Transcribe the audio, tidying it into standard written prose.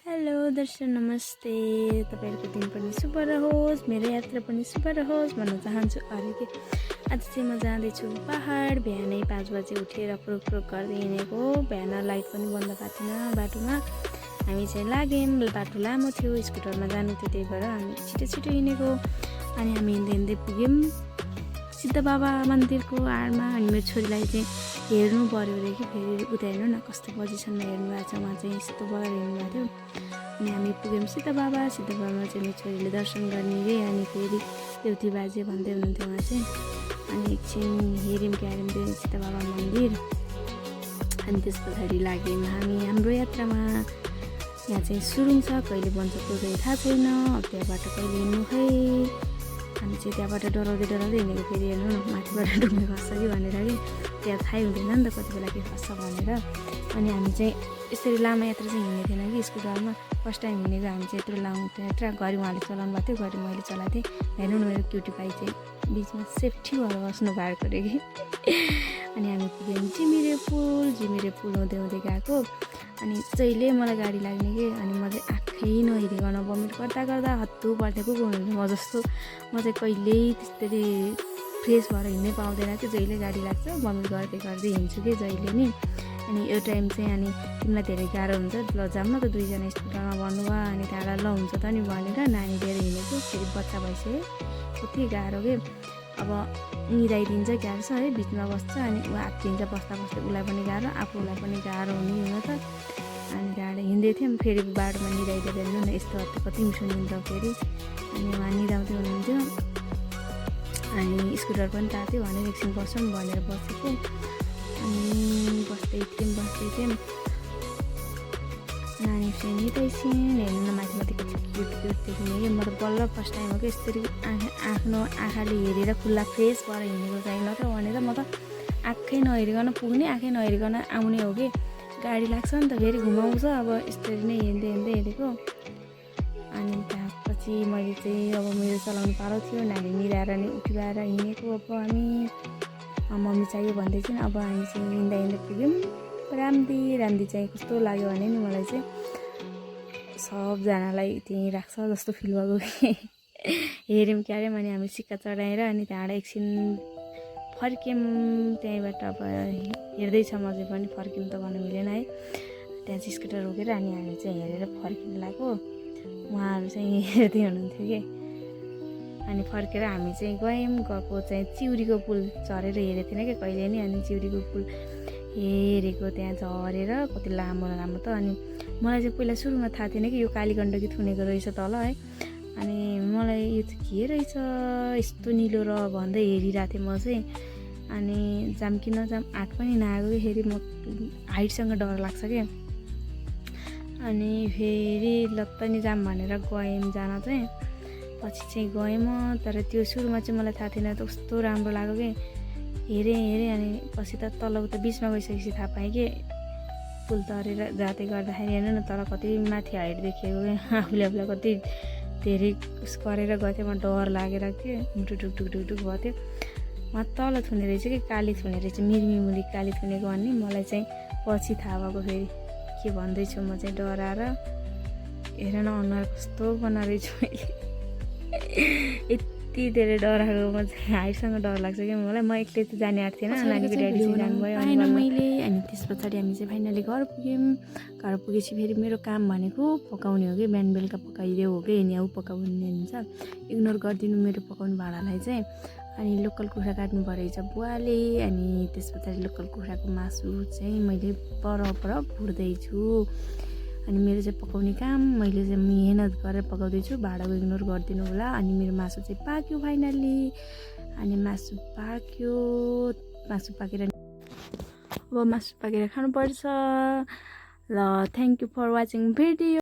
Hello दर्शक नमस्ते। तपाईहरुको दिन पनि शुभ रहोस्, मेरो यात्रा पनि शुभ रहोस् भन्न चाहन्छु। अरे आज चाहिँ म जाँदैछु पहाड। बिहानै 5 बजे उठेर प्रुक गर्दै हिँडेको। बिहान लाइट पनि बन्द भएको थिएन बाटोमा। हामी चाहिँ लाग्यौँ, बाटो लामो थियो, स्कुटरमा जानु थियो, त्यही भएर हामी छिटो हिँडेको। अनि हामी हिँड्दै पुग्यौँ सिद्ध बाबा मन्दिरको आडमा। अनि मेरो छोरीलाई चाहिँ हेर्नु पर्यो अरे कि, फेरि उता हेर्नु न कस्तो पोजिसनमा हेर्नु भएको छ। उहाँ चाहिँ यस्तो भएर हेर्नु भएको थियो। अनि हामी पुग्यौँ सिद्ध बाबामा चाहिँ मेरो छोरीले दर्शन गर्ने रे। अनि फेरि देउती बाजे भन्दै हुनुहुन्थ्यो उहाँ चाहिँ। अनि एकछिन हेऱ्यौँ त्यो सिद्ध बाबा मन्दिर। अनि त्यस पछाडि लाग्यौँ हामी हाम्रो यात्रामा। यहाँ चाहिँ सुरुङ छ, कहिले बन्छ त्यो चाहिँ थाहा छैन। अब त्यहाँबाट कहिले हिँड्नु खै। हामी चाहिँ त्यहाँबाट डराउँदै हिँडेको। फेरि हेर्नु न माथिबाट डुङ्गा खस्छ कि भनेर कि, त्यहाँ थाहै हुँदैन नि त कति बेला के खस्छ भनेर। अनि हामी चाहिँ यसरी लामो यात्रा चाहिँ हिँडेको थिएन कि स्कुटरमा। फर्स्ट टाइम हिँडेको हामी चाहिँ यत्रो लामो यात्रा। घरि उहाँले चलाउनु भएको थियो, घरि मैले चलाएको थिएँ। हेर्नु न मेरो क्युटी पाइ चाहिँ बिचमा सेफ्टी भएर बस्नु भएको अरे कि। अनि हामी पुग्यौँ जिमिरे पुल हुँदै गएको। अनि जहिले मलाई गाडी लाग्ने कि, अनि म चाहिँ आँखै नहेरिकन बमिट गर्दा हत्तु पर्थ्यो। को हुनुहुन्छ म जस्तो। म चाहिँ कहिल्यै त्यस्तरी फ्रेस भएर हिँड्नै पाउँदैन कि, जहिले गाडी लाग्छ बमिट गर्दै हिँड्छु कि जहिले नि। अनि यो टाइम चाहिँ अनि तिमीलाई धेरै गाह्रो हुन्छ ल जाऊँ न त दुईजना स्कुटरमा भन्नुभयो। अनि त्यहाँबाट ल हुन्छ त नि भनेर नानी लिएर हिँडेको। फेरि बच्चा भइसक्यो, कति गाह्रो के। अब निदाइदिन्छ गाह्रो छ है, बिचमा बस्छ। अनि ऊ हात्तिन्छ बस्दा उसलाई पनि गाह्रो, आफूलाई पनि गाह्रो हुन त। अनि त्यहाँबाट हिँड्दै थियौँ, फेरि बाटोमा निदाइदिएर हेर्नु न यस्तो कति मिठो निन्छ फेरि। अनि उहाँ निदाउँदै हुनुहुन्थ्यो। अनि स्कुटर पनि तात्यो भनेर एकछिन बसौँ भनेर बसेको। अनि बस्दै थियौँ नानी चाहिँ निदाइसिन। हेर्नु न माथिको क्युट देखिने कि। म त बल्ल फर्स्ट टाइम हो कि यसरी आफ्नो आँखाले हेरेर खुल्ला फ्रेस भएर हिँडेको छैन त भनेर। म त आँखै नहेरिकन पुग्ने, आँखै नहेरिकन आउने हो कि। गाडी लाग्छ नि त फेरि घुमाउँछ। अब यसरी नै हिँड्दै हिँडेको। अनि त्यसपछि मैले चाहिँ अब मेरो चलाउनु पारो थियो। नानी मिलाएर नि उठिबाएर हिँडेको। अब हामी मम्मी चाहियो भन्दै थियौँ। अब हामी चाहिँ हिँड्दै पुग्यौँ रामदी चाहिँ कस्तो लाग्यो भने नि मलाई चाहिँ सबजनालाई त्यहीँ राख्छ जस्तो फिल भएको कि। हेऱ्यौँ अनि हामी सिक्का चढाएर अनि त्यहाँबाट एकछिन फर्क्यौँ त्यहीँबाट। अब हेर्दैछ म चाहिँ पनि फर्क्यौँ त भन्नु मिलेन है। त्यहाँ चाहिँ स्कुटर रोकेर अनि हामी चाहिँ हेरेर फर्किनु लाग्यो। उहाँहरू चाहिँ हेर्दै हुनुहुन्थ्यो कि। अनि फर्केर हामी चाहिँ गएको चाहिँ चिउरीको पुल झरेर हेरेको थिएन कि कहिले नि। अनि चिउरीको पुल हेरेको त्यहाँ झरेर कति लामो त। अनि मलाई चाहिँ पहिला सुरुमा थाहा थिएन कि यो कालीगण्डकी थुनेको रहेछ तल है। अनि मलाई यो चाहिँ के रहेछ यस्तो निलो र भन्दै हेरिरहेको थिएँ म चाहिँ। अनि जाम कि नजाम आँट पनि नआएको कि, फेरि म हाइटसँग डर लाग्छ क्या। अनि फेरि लत्त नि जाम भनेर गयौँ जान चाहिँ। पछि चाहिँ गएँ म, तर त्यो सुरुमा चाहिँ मलाई थाहा थिएन। कस्तो राम्रो लाग्यो कि। हेरेँ अनि पछि त तल उता बिचमा गइसकेपछि थाहा पाएँ कि पुल तरेर जाँदै गर्दाखेरि हेर्नु न तल कति माथि हाइट देखेको क्या। आफूलाई कति धेरै गरेर गएको थियो। म डर लागेर के मुटु ढुकढुक भएको थियो। उहाँ तल थुने रहेछ कि काली थुने रहेछ, मिरमिमुली काली थुनेको भन्ने मलाई चाहिँ पछि थाहा भएको। फेरि के भन्दैछु म चाहिँ डराएर। हेर न अनुहार कस्तो बनाएछु मैले। यति धेरै डराएको म चाहिँ। हाइटसँग डर लाग्छ क्या मलाई। म एक्लै त जाने आँट थिएन, नानीको ड्याडी चाहिँ जानुभयो अनि मैले। अनि त्यस पछाडि हामी चाहिँ फाइनली घर पुगेपछि फेरि मेरो काम भनेको पकाउने हो कि। बिहान बेलुका पकाइदियो हो कि यहाँ पकाउने हुन्छ। इग्नोर गरिदिनु मेरो पकाउने भाँडालाई चाहिँ। अनि लोकल कुखुरा काट्नु परेछ बुवाले। अनि त्यस पछाडि लोकल कुखुराको मासु चाहिँ मैले पर भुट्दैछु। अनि मेरो चाहिँ पकाउने काम मैले चाहिँ मेहनत गरेर पकाउँदैछु, भाँडाको इग्नोर गरिदिनु होला। अनि मेरो मासु चाहिँ पाक्यो फाइनल्ली। अनि मासु पाकेर खानुपर्छ ल। Thank you for watching video.